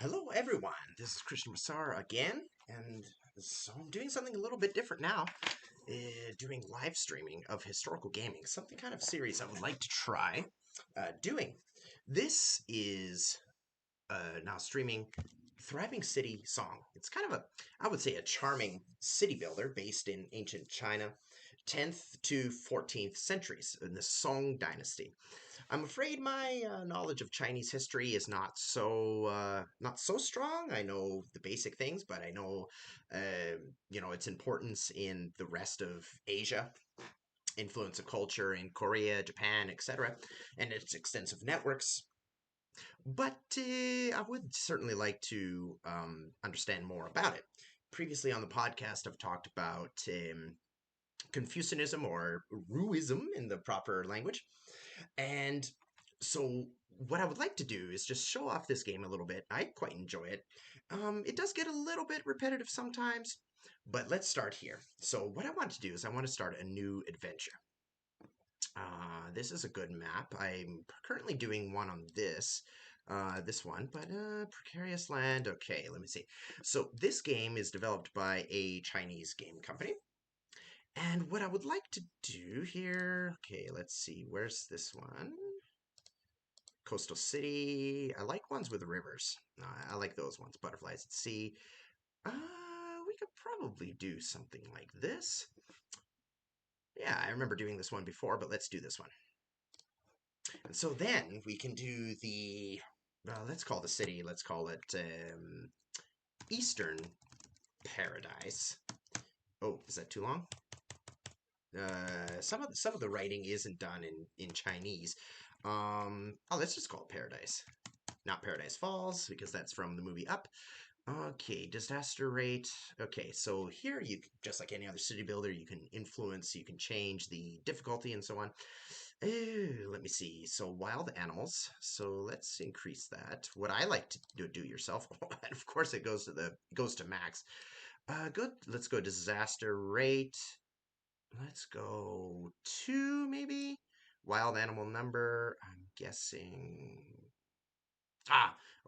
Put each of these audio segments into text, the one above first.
Hello, everyone. This is Christian Massar again, and so I'm doing something a little bit different now. Doing live streaming of historical gaming, something kind of series I would like to try doing. This is now streaming Thriving City Song. It's kind of I would say, a charming city builder based in ancient China, 10th to 14th centuries in the Song Dynasty. I'm afraid my knowledge of Chinese history is not so strong. I know the basic things, but I know its importance in the rest of Asia, influence of culture in Korea, Japan, etc., and its extensive networks. But I would certainly like to understand more about it. Previously on the podcast, I've talked about Confucianism or Ruism in the proper language. And so, what I would like to do is just show off this game a little bit. I quite enjoy it. It does get a little bit repetitive sometimes, but let's start here. So, what I want to do is I want to start a new adventure. This is a good map. I'm currently doing one on this one, but Precarious Land. Okay, let me see. So, this game is developed by a Chinese game company. And what I would like to do here, okay, let's see, where's this one? Coastal City. I like ones with rivers. I like those ones. Butterflies at sea. We could probably do something like this. Yeah, I remember doing this one before, but let's do this one. And so then we can do let's call the city, let's call it Eastern Paradise. Oh, is that too long? Some of the writing isn't done in Chinese. Let's just call it Paradise, not Paradise Falls, because that's from the movie Up. Okay, disaster rate. Okay, so here just like any other city builder, you can influence, you can change the difficulty and so on. Let me see. So wild animals. So let's increase that. What I like to do yourself, and of course it goes to max. Good. Let's go disaster rate. Let's go two maybe. Wild animal number. I'm guessing.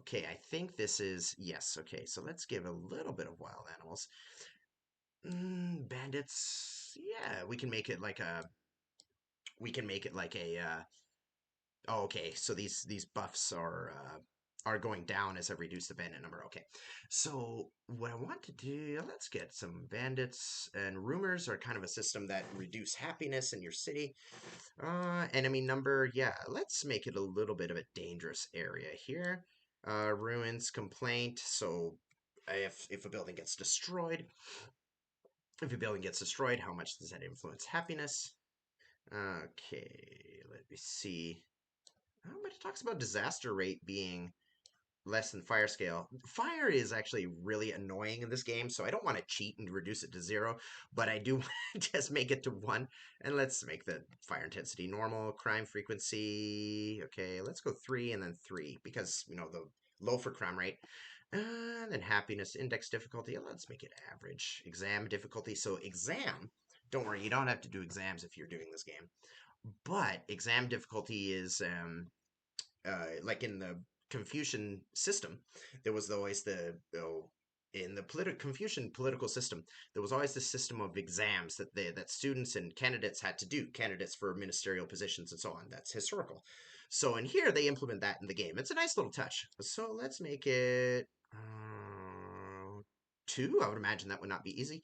Okay. I think this is yes. Okay, so let's give a little bit of wild animals. Bandits. Yeah, we can make it like a. We can make it like a. Oh, okay. So these buffs are going down as I reduce the bandit number. Okay. So what I want to do, let's get some bandits, and rumors are kind of a system that reduce happiness in your city. Enemy number, yeah, let's make it a little bit of a dangerous area here. Ruins complaint. So if a building gets destroyed, how much does that influence happiness? Okay, let me see. But it talks about disaster rate being less than fire scale. Fire is actually really annoying in this game, so I don't want to cheat and reduce it to 0, but I do want to just make it to 1. And let's make the fire intensity normal. Crime frequency, okay, let's go 3 and then 3, because, the low for crime rate. And then happiness index difficulty, let's make it average. Exam difficulty, so exam, don't worry, you don't have to do exams if you're doing this game. But exam difficulty is like in the Confucian system, there was always in the Confucian political system, there was always this system of exams that students and candidates had to do, candidates for ministerial positions and so on. That's historical. So in here, they implement that in the game. It's a nice little touch. So let's make it 2. I would imagine that would not be easy.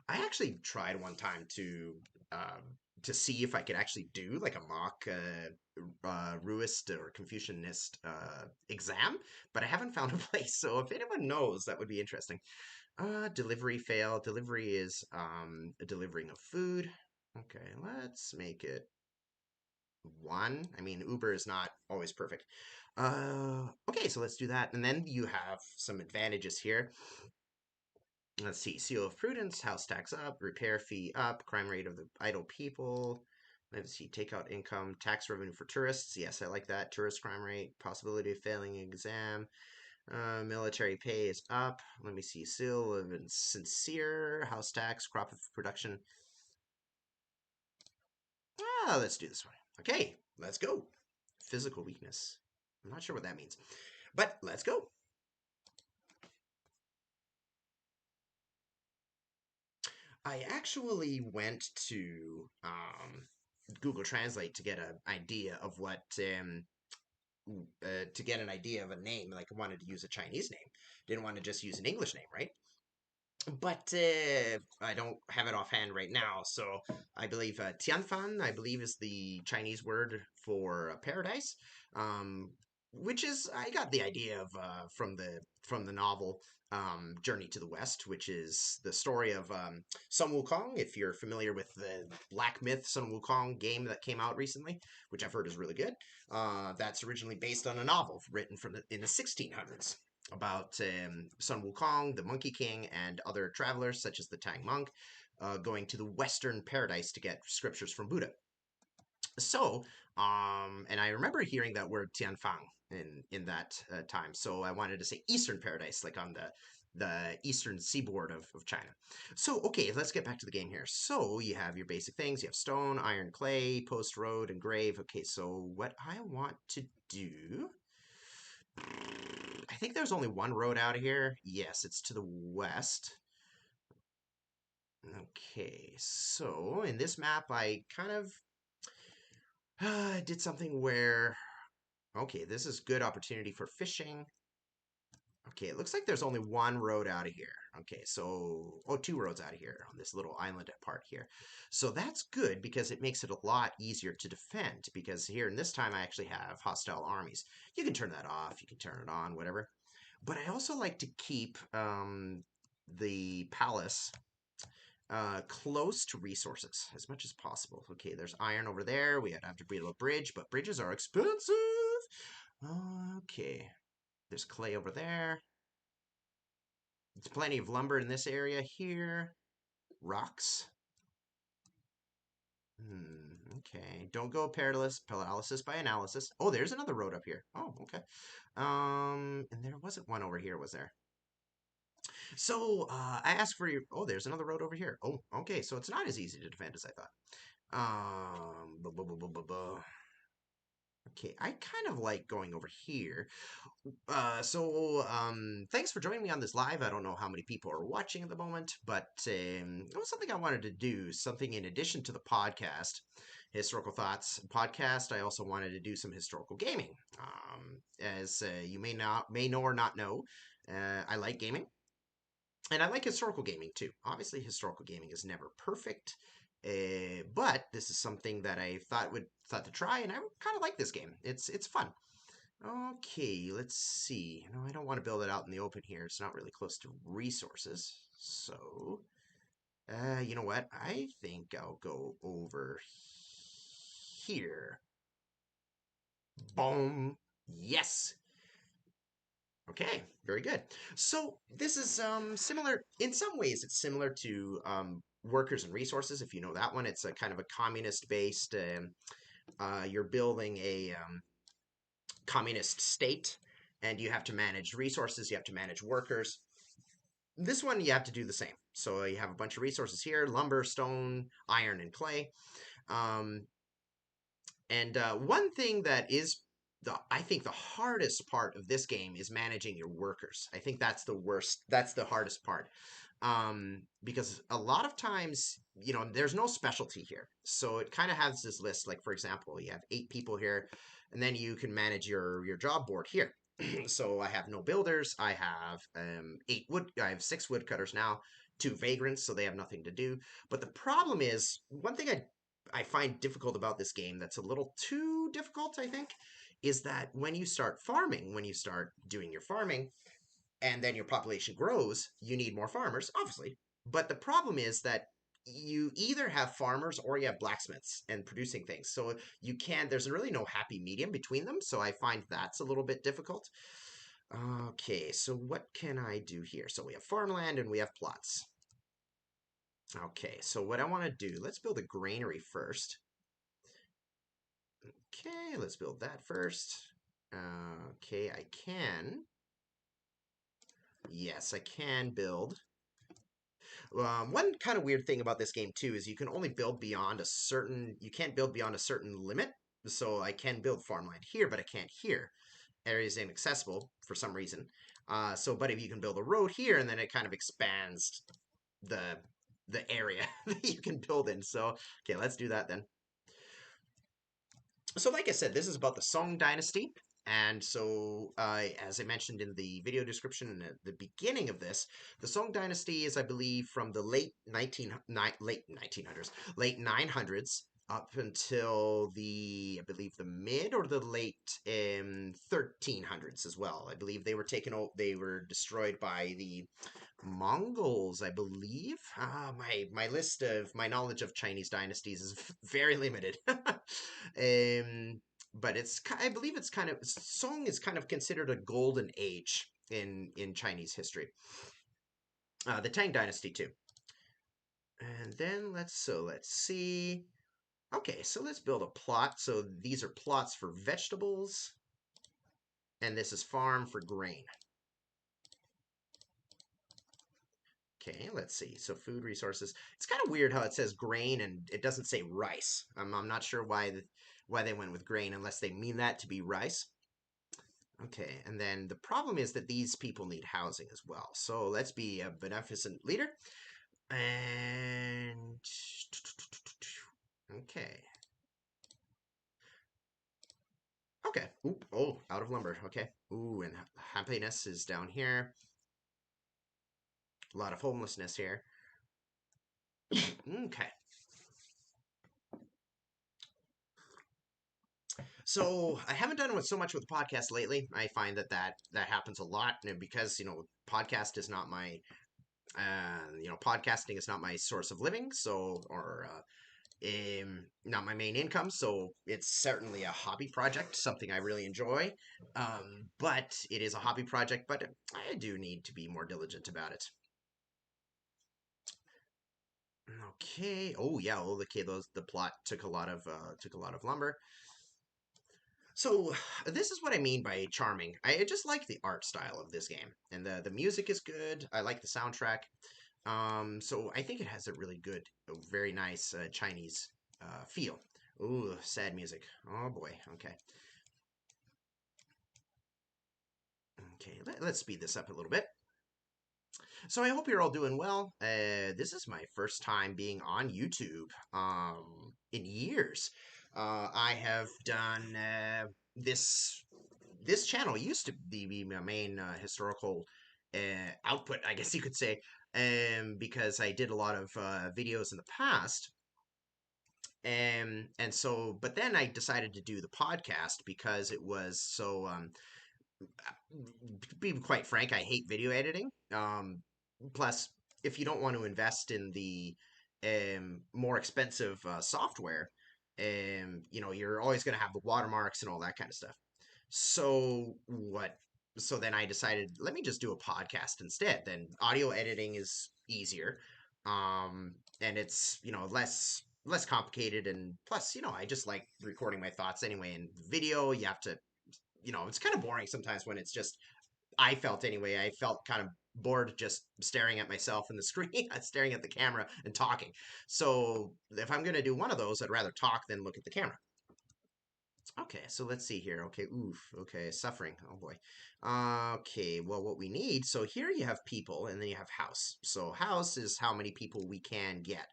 I actually tried one time to see if I could actually do like a mock Ruist or Confucianist exam, but I haven't found a place. So if anyone knows, that would be interesting. Delivery fail. Delivery is delivering of food. Okay, let's make it 1. I mean, Uber is not always perfect. Okay, so let's do that. And then you have some advantages here. Let's see, seal of prudence, house tax up, repair fee up, crime rate of the idle people. Let's see, takeout income, tax revenue for tourists. Yes, I like that. Tourist crime rate, possibility of failing exam. Military pay is up. Let me see, seal of sincere, house tax, crop of production. Let's do this one. Okay, let's go. Physical weakness. I'm not sure what that means, but let's go. I actually went to Google Translate to get an idea of what to get an idea of a name. Like I wanted to use a Chinese name, didn't want to just use an English name, right? But I don't have it offhand right now. So I believe Tianfan, I believe, is the Chinese word for paradise, um, which is I got the idea of from the novel Journey to the West, which is the story of Sun Wukong. If you're familiar with the Black Myth Sun Wukong game that came out recently, which I've heard is really good, that's originally based on a novel written in the 1600s about Sun Wukong, the Monkey King, and other travelers such as the Tang monk going to the Western paradise to get scriptures from Buddha. So, and I remember hearing that word Tianfang in that time. So I wanted to say Eastern paradise, like on the eastern seaboard of China. So, okay, let's get back to the game here. So you have your basic things. You have stone, iron, clay, post, road, and grave. Okay, so what I want to do, I think there's only one road out of here. Yes, it's to the west. Okay, so in this map, I kind of did something where, okay, this is good opportunity for fishing. Okay, it looks like there's only one road out of here. Okay, so, oh, two roads out of here on this little island part here. So that's good because it makes it a lot easier to defend because here in this time I actually have hostile armies. You can turn that off, you can turn it on, whatever. But I also like to keep the palace close to resources as much as possible. Okay, there's iron over there. We have to build a bridge, but bridges are expensive. Okay, there's clay over there. There's plenty of lumber in this area here. Rocks. Okay. Don't go paralysis by analysis. Oh, there's another road up here. Oh, okay. And there wasn't one over here, was there? So I asked for your. Oh, there's another road over here. Oh, okay. So it's not as easy to defend as I thought. Buh, buh, buh, buh, buh, buh. Okay, I kind of like going over here. Thanks for joining me on this live. I don't know how many people are watching at the moment, but it was something I wanted to do, something in addition to the podcast, Historical Thoughts podcast. I also wanted to do some historical gaming. As you may know or not know, I like gaming. And I like historical gaming too. Obviously, historical gaming is never perfect, but this is something that I thought to try, and I kind of like this game. It's fun. Okay, let's see. No, I don't want to build it out in the open here. It's not really close to resources. So, you know what? I think I'll go over here. Boom. Yes. Okay, very good. So this is similar in some ways. It's similar to workers and resources. If you know that one, it's a kind of a communist based. You're building a communist state, and you have to manage resources. You have to manage workers. This one you have to do the same. So you have a bunch of resources here: lumber, stone, iron, and clay. Um, and one thing that is I think the hardest part of this game is managing your workers. I think that's the worst. That's the hardest part. Because a lot of times, there's no specialty here. So it kind of has this list. Like for example, you have 8 people here, and then you can manage your job board here. So I have no builders. I have 8 wood. I have 6 woodcutters now. 2 vagrants, so they have nothing to do. But the problem is one thing I find difficult about this game that's a little too difficult, I think, is that when you start farming, when you start doing your farming, and then your population grows, you need more farmers, obviously. But the problem is that you either have farmers or you have blacksmiths and producing things. So there's really no happy medium between them. So I find that's a little bit difficult. Okay, so what can I do here? So we have farmland and we have plots. Okay, so what I want to do, let's build a granary first. Okay, let's build that first. Okay, I can. Yes, I can build. One kind of weird thing about this game too is you can only build beyond a certain. You can't build beyond a certain limit. So I can build farmland here, but I can't here. Areas inaccessible for some reason. But if you can build a road here, and then it kind of expands the the area that you can build in. So, okay, let's do that then. So, like I said, this is about the Song Dynasty. And so, as I mentioned in the video description at the beginning of this, the Song Dynasty is, I believe, from the late 1900s, late 900s up until I believe, the mid or the late 1300s as well. I believe they were they were destroyed by the Mongols, I believe. My list of my knowledge of Chinese dynasties is very limited. But I believe it's kind of Song is kind of considered a golden age in Chinese history. The Tang Dynasty too. And then let's see. Okay, so let's build a plot. So these are plots for vegetables, and this is farm for grain. Okay, let's see. So food resources. It's kind of weird how it says grain and it doesn't say rice. I'm not sure why they went with grain unless they mean that to be rice. Okay, and then the problem is that these people need housing as well. So let's be a beneficent leader. And okay. Okay. Oop. Oh, out of lumber. Okay. Ooh, and happiness is down here. A lot of homelessness here. Okay. So I haven't done with so much with the podcast lately. I find that happens a lot, and because podcast is not my podcasting is not my source of living, so or not my main income. So it's certainly a hobby project, something I really enjoy. But it is a hobby project, but I do need to be more diligent about it. Okay. Oh yeah. Oh, okay. The plot took a lot of lumber. So this is what I mean by charming. I just like the art style of this game, and the music is good. I like the soundtrack. So I think it has a really good, very nice Chinese feel. Ooh, sad music. Oh boy. Okay. Okay. Let's speed this up a little bit. So I hope you're all doing well. This is my first time being on YouTube in years. I have done this channel used to be my main historical output, I guess you could say, because I did a lot of videos in the past. And so, but then I decided to do the podcast because it was so to be quite frank, I hate video editing. Plus, if you don't want to invest in the more expensive software, you're always going to have the watermarks and all that kind of stuff. So what? So then I decided, let me just do a podcast instead. Then audio editing is easier, and it's less complicated, and plus, I just like recording my thoughts anyway. And video, you have to it's kind of boring sometimes when it's just, I felt anyway, I felt kind of bored just staring at myself in the screen, staring at the camera and talking. So if I'm going to do one of those, I'd rather talk than look at the camera. Okay, so let's see here. Okay, oof. Okay, suffering. Oh boy. Okay, well, what we need. So here you have people, and then you have house. So house is how many people we can get.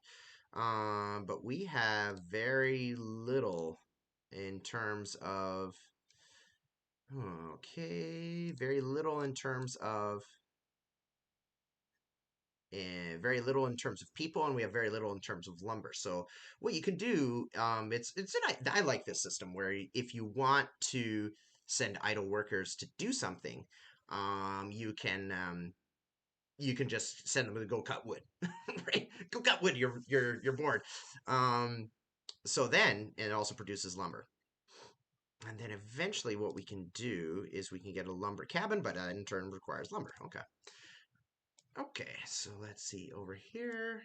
But we have very little in terms of okay, very little in terms of very little in terms of people, and we have very little in terms of lumber. So what you can do, I like this system where if you want to send idle workers to do something, you can just send them to go cut wood, right? Go cut wood. You're bored. Um, so then it also produces lumber. And then eventually what we can do is we can get a lumber cabin, but that in turn requires lumber. Okay. Okay, so let's see over here.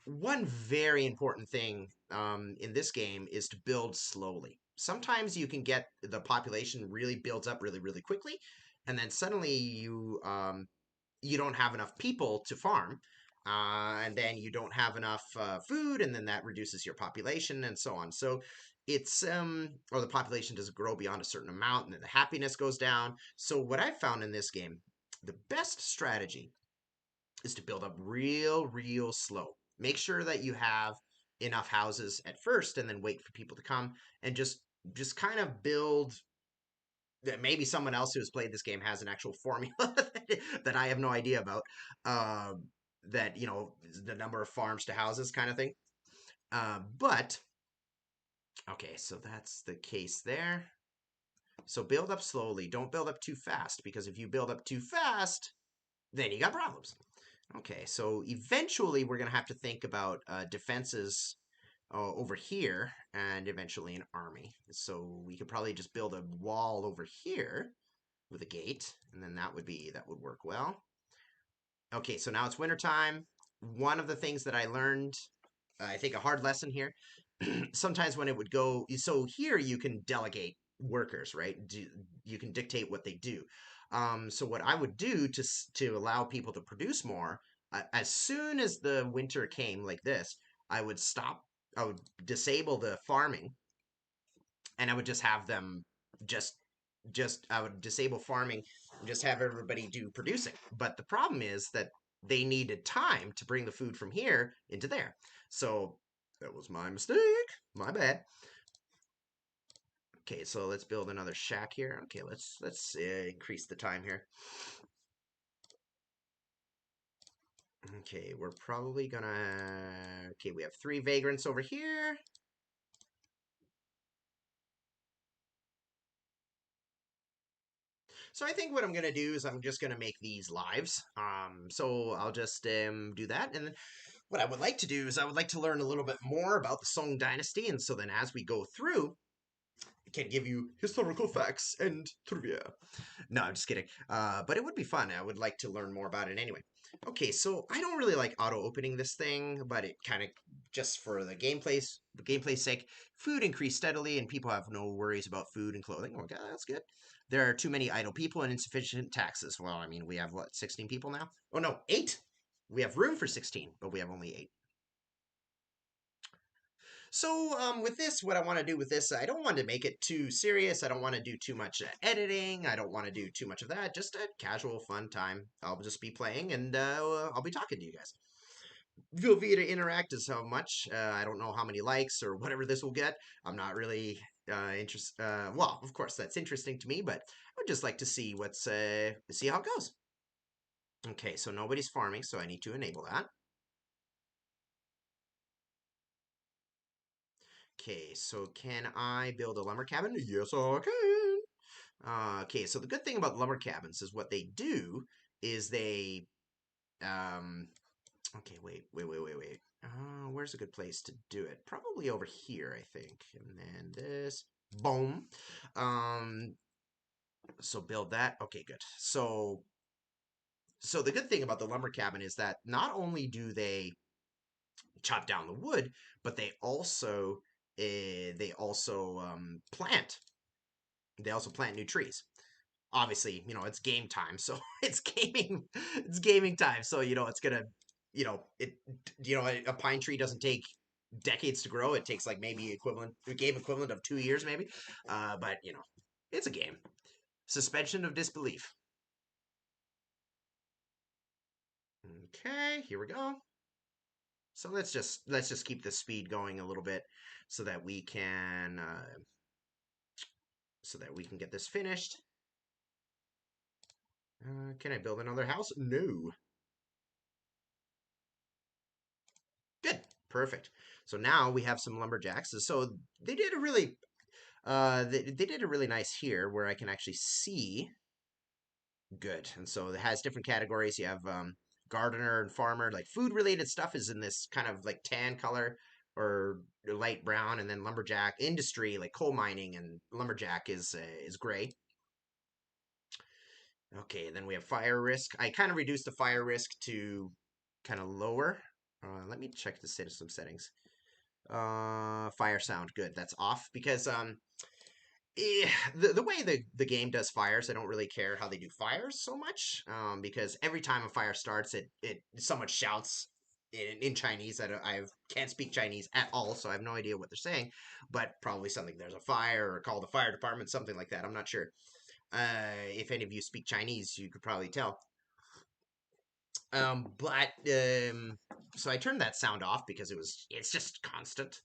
One very important thing in this game is to build slowly. Sometimes you can get the population really builds up really, really quickly, and then suddenly you don't have enough people to farm, and then you don't have enough food, and then that reduces your population and so on. So it's or the population doesn't grow beyond a certain amount, and then the happiness goes down. So what I've found in this game, the best strategy is to build up real slow. Make sure that you have enough houses at first and then wait for people to come and just kind of build that. Maybe someone else who has played this game has an actual formula that I have no idea about. That the number of farms to houses kind of thing. But okay, so that's the case there. So build up slowly. Don't build up too fast because if you build up too fast, then you got problems. Okay, so eventually we're going to have to think about defenses over here and eventually an army. So we could probably just build a wall over here with a gate, and then that would work well. Okay, so now it's wintertime. One of the things that I learned, I think a hard lesson here, sometimes when it would go, so here you can delegate workers, right? You can dictate what they do. So what I would do to allow people to produce more, as soon as the winter came like this, I would stop. I would disable the farming, and I would just have them just I would disable farming and just have everybody do producing. But the problem is that they needed time to bring the food from here into there. So that was my mistake. My bad. Okay, so let's build another shack here. Okay, let's increase the time here. Okay, we're probably gonna. Okay, we have 3 vagrants over here. So I think what I'm gonna do is I'm just gonna make these lives. So I'll just do that, and then what I would like to do is I would like to learn a little bit more about the Song Dynasty, and so then as we go through, I can give you historical facts and trivia. No, I'm just kidding. But it would be fun. I would like to learn more about it anyway. Okay, so I don't really like auto opening this thing, but it kind of just for the gameplay's sake, food increased steadily, and people have no worries about food and clothing. Oh, okay, that's good. There are too many idle people and insufficient taxes. Well, I mean, we have what, 16 people now? Oh no, 8. We have room for 16, but we have only 8. So, with this, what I want to do with this, I don't want to make it too serious. I don't want to do too much editing. I don't want to do too much of that. Just a casual, fun time. I'll just be playing and I'll be talking to you guys. Feel free to interact as how much. I don't know how many likes or whatever this will get. I'm not really interested. Well, of course, that's interesting to me, but I would just like to see see how it goes. Okay, so nobody's farming, so I need to enable that. Okay, so can I build a lumber cabin? Yes, I can. Okay, so the good thing about lumber cabins is what they do is they okay, wait. Where's a good place to do it? Probably over here, I think. And then this. Boom. Um, so build that. Okay, good. So the good thing about the lumber cabin is that not only do they chop down the wood, but they also plant. They also plant new trees. Obviously, it's game time, so it's gaming time. So it's gonna, it, a pine tree doesn't take decades to grow. It takes like maybe the game equivalent of 2 years, maybe. But it's a game. Suspension of disbelief. Okay, here we go. So let's just keep the speed going a little bit so that we can get this finished. Can I build another house? No. Good. Perfect. So now we have some lumberjacks. So they did a really they did a really nice here where I can actually see good. And so it has different categories. You have gardener and farmer, like food related stuff is in this kind of like tan color or light brown, and then lumberjack industry like coal mining and lumberjack is gray. Okay, and then we have fire risk. I kind of reduced the fire risk to kind of lower. Let me check the some settings. Fire sound, good. That's off because the way the game does fires, I don't really care how they do fires so much. Because every time a fire starts, it someone shouts in Chinese. I can't speak Chinese at all, so I have no idea what they're saying. But probably something there's a fire or call the fire department, something like that. I'm not sure. If any of you speak Chinese, you could probably tell. But so I turned that sound off because it's just constant.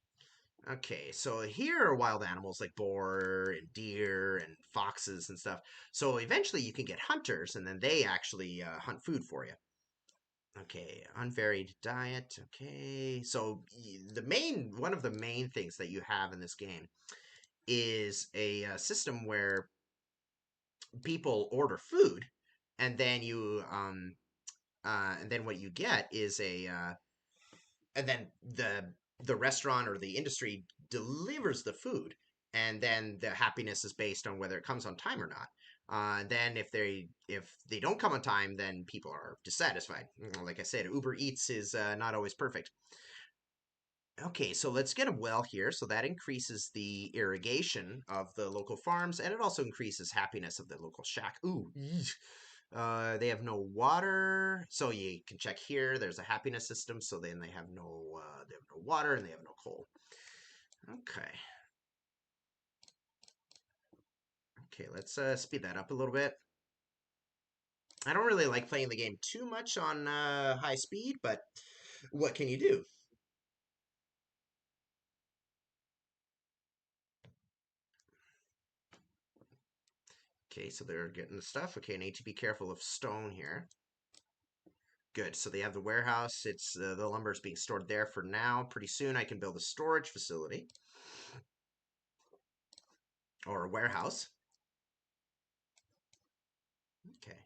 Okay, so here are wild animals like boar and deer and foxes and stuff. So eventually you can get hunters, and then they actually hunt food for you. Okay, unvaried diet. Okay, so one of the main things that you have in this game is a system where people order food, and then and then what you get is and then the restaurant or the industry delivers the food, and then the happiness is based on whether it comes on time or not. Then if they don't come on time, then people are dissatisfied. Like I said, Uber Eats is not always perfect. Okay, so let's get a well here. So that increases the irrigation of the local farms, and it also increases happiness of the local shack. Ooh, eesh. They have no water, so you can check here. There's a happiness system. So then they have no water, and they have no coal. Okay, okay, let's speed that up a little bit. I don't really like playing the game too much on high speed, but what can you do? Okay, so they're getting the stuff. Okay, I need to be careful of stone here. Good. So they have the warehouse. It's the lumber is being stored there for now. Pretty soon I can build a storage facility or a warehouse. Okay.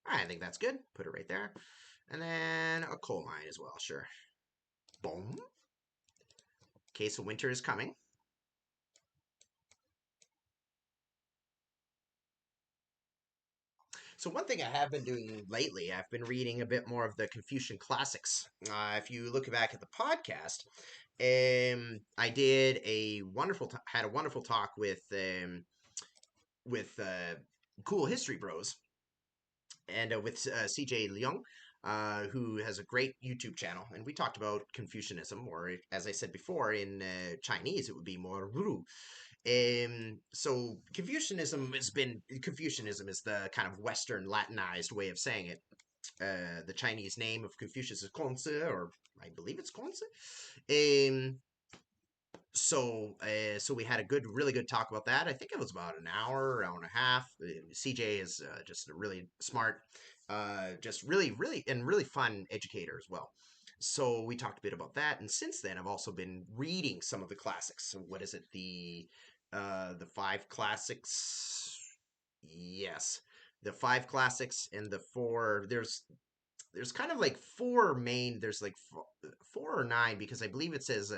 I think that's good. Put it right there. And then a coal mine as well. Sure. Boom. Okay, so winter is coming. So one thing I have been doing lately, I've been reading a bit more of the Confucian classics. If you look back at the podcast, I did had a wonderful talk with cool history bros and with CJ Leung, who has a great YouTube channel, and we talked about Confucianism, or as I said before, in Chinese it would be more Ru. So Confucianism is the kind of Western Latinized way of saying it. The Chinese name of Confucius is Kongzi, or I believe it's Kongzi. Um, so we had a really good talk about that. I think it was about an hour and a half. CJ is just a really smart, just really fun educator as well. So we talked a bit about that, and since then I've also been reading some of the classics. So what is it? The five classics. Yes, the five classics and the four. There's kind of like four main. There's like four or nine because I believe it says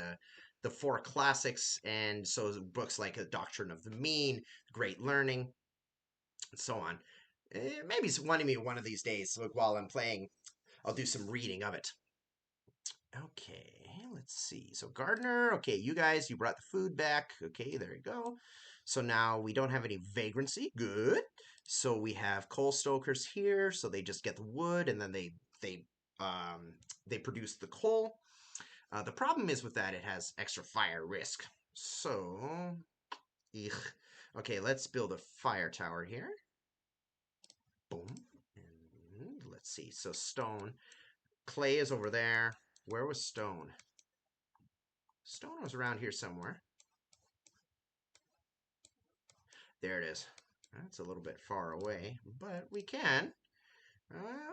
the four classics, and so books like a Doctrine of the Mean, Great Learning, and so on. Maybe one of these days, like while I'm playing, I'll do some reading of it. Okay, let's see. So Gardner, okay, you brought the food back. Okay, there you go. So now we don't have any vagrancy. Good. So we have coal stokers here. So they just get the wood and then um they produce the coal. The problem is with that it has extra fire risk. So, eek. Okay, let's build a fire tower here. Boom. And let's see. So stone, clay is over there. Where was stone? Stone was around here somewhere. There it is. That's a little bit far away, but we can.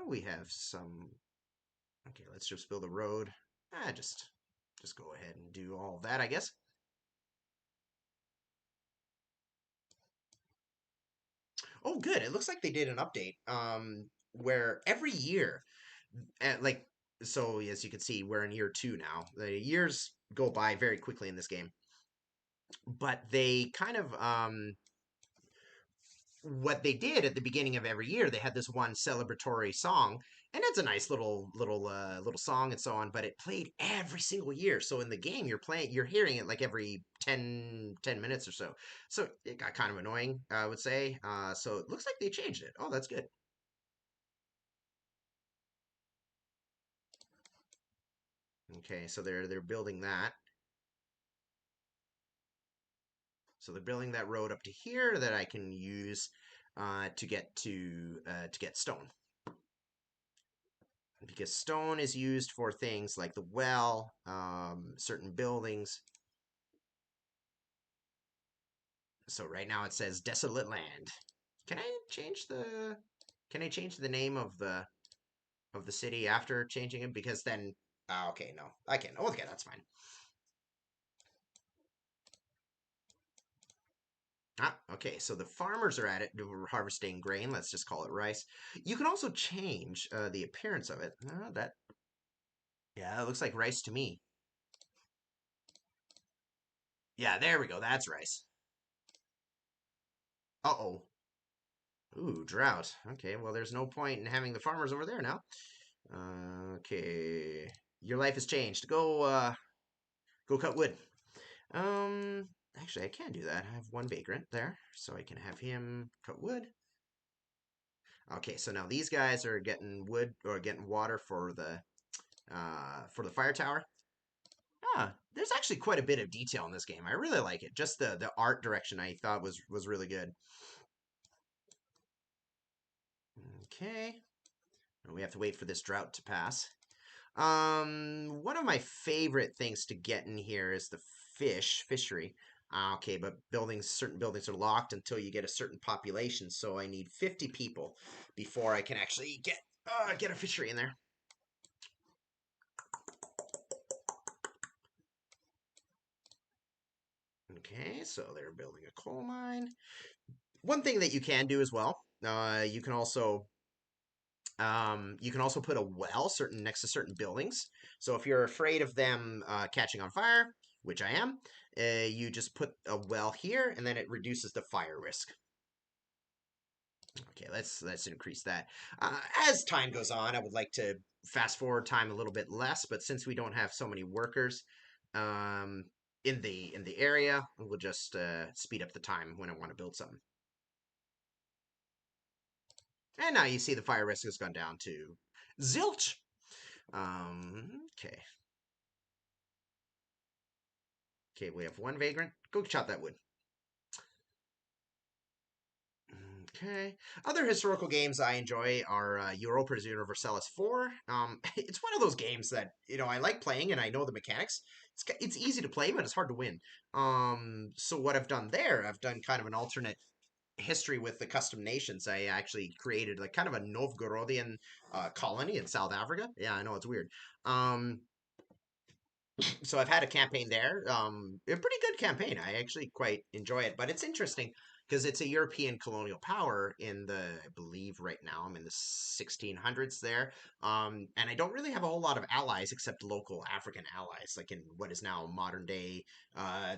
We have some. Okay, let's just build a road. Just go ahead and do all of that, I guess. Oh, good. It looks like they did an update. Where every year, like, so as you can see, we're in year two now. The years go by very quickly in this game, but they kind of what they did at the beginning of every year, they had this one celebratory song, and it's a nice little song and so on, but it played every single year. So in the game you're hearing it like every 10 minutes or so. So it got kind of annoying, I would say. So it looks like they changed it. Oh, that's good. Okay, so they're building that. So they're building that road up to here that I can use to get stone. because stone is used for things like the well, certain buildings. So right now it says desolate land. Can I change the can I change the name of the city after changing it? Because then okay, no. I can. Okay, that's fine. Ah, okay, so the farmers are at it harvesting grain. Let's just call it rice. You can also change the appearance of it. That yeah, it looks like rice to me. Yeah, there we go. That's rice. Uh-oh. Ooh, drought. Okay, well, there's no point in having the farmers over there now. Okay, your life has changed. Go cut wood. Um, actually, I can do that. I have one vagrant there, so I can have him cut wood. Okay, so now these guys are getting wood or getting water for the fire tower. Ah, there's actually quite a bit of detail in this game. I really like it. Just the art direction I thought was really good. Okay, and we have to wait for this drought to pass. One of my favorite things to get in here is the fishery. Okay, but certain buildings are locked until you get a certain population, so I need 50 people before I can actually get a fishery in there. Okay, so they're building a coal mine. One thing that you can do as well, you can also put a well certain next to certain buildings. So if you're afraid of them catching on fire, which I am, you just put a well here, and then it reduces the fire risk. Okay, let's increase that. As time goes on, I would like to fast forward time a little bit less, but since we don't have so many workers um, in the area, we'll just speed up the time when I want to build something. And now you see the fire risk has gone down to zilch. Okay. Okay, we have one vagrant. Go chop that wood. Okay. Other historical games I enjoy are Europa's Universalis 4. It's one of those games that, I like playing and I know the mechanics. It's easy to play, but it's hard to win. So what I've done there, I've done kind of an alternate history with the custom nations. I actually created like kind of a Novgorodian colony in South Africa. Yeah, I know it's weird. Um, so I've had a campaign there. A pretty good campaign. I actually quite enjoy it, but it's interesting because it's a European colonial power in I believe right now I'm in the 1600s there. And I don't really have a whole lot of allies except local African allies, like in what is now modern day uh,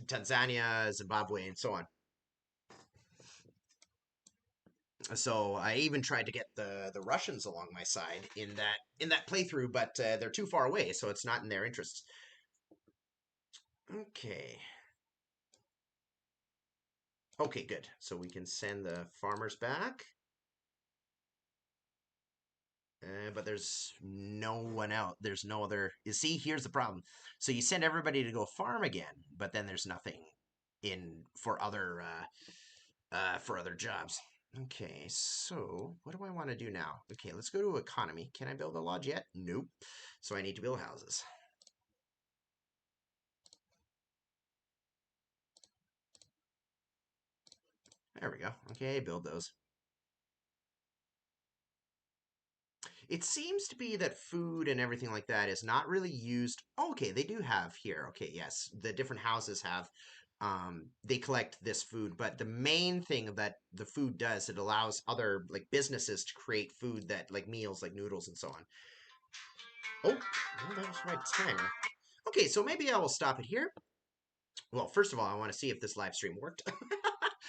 Tanzania, Zimbabwe, and so on. So I even tried to get the Russians along my side in that playthrough, but they're too far away, so it's not in their interests. Okay. Okay, good. So we can send the farmers back. But there's no one out. There's no other. You see, here's the problem. So you send everybody to go farm again, but then there's nothing in for other jobs. Okay, so what do I want to do now? Okay, let's go to economy. Can I build a lodge yet? Nope. So I need to build houses. There we go. Okay, build those. It seems to be that food and everything like that is not really used. Oh, okay, they do have here. Okay, yes, the different houses have. They collect this food, but the main thing that the food does, it allows other like businesses to create food that like meals, like noodles and so on. Oh, well, that was my timer. Okay, so maybe I will stop it here. Well, first of all, I want to see if this live stream worked.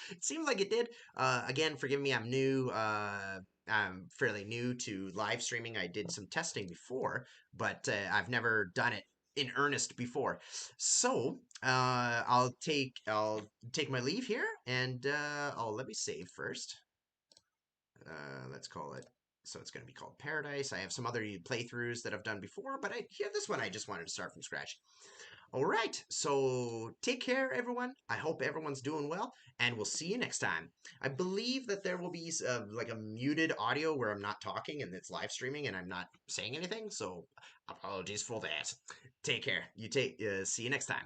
It seemed like it did. Again, forgive me, I'm new. I'm fairly new to live streaming. I did some testing before, but I've never done it in earnest before. So I'll take my leave here, and let me save first. Let's call it So it's going to be called Paradise. I have some other playthroughs that I've done before, but this one I just wanted to start from scratch. All right, so take care, everyone. I hope everyone's doing well, and we'll see you next time. I believe that there will be like a muted audio where I'm not talking and it's live streaming and I'm not saying anything, so apologies for that. Take care. See you next time.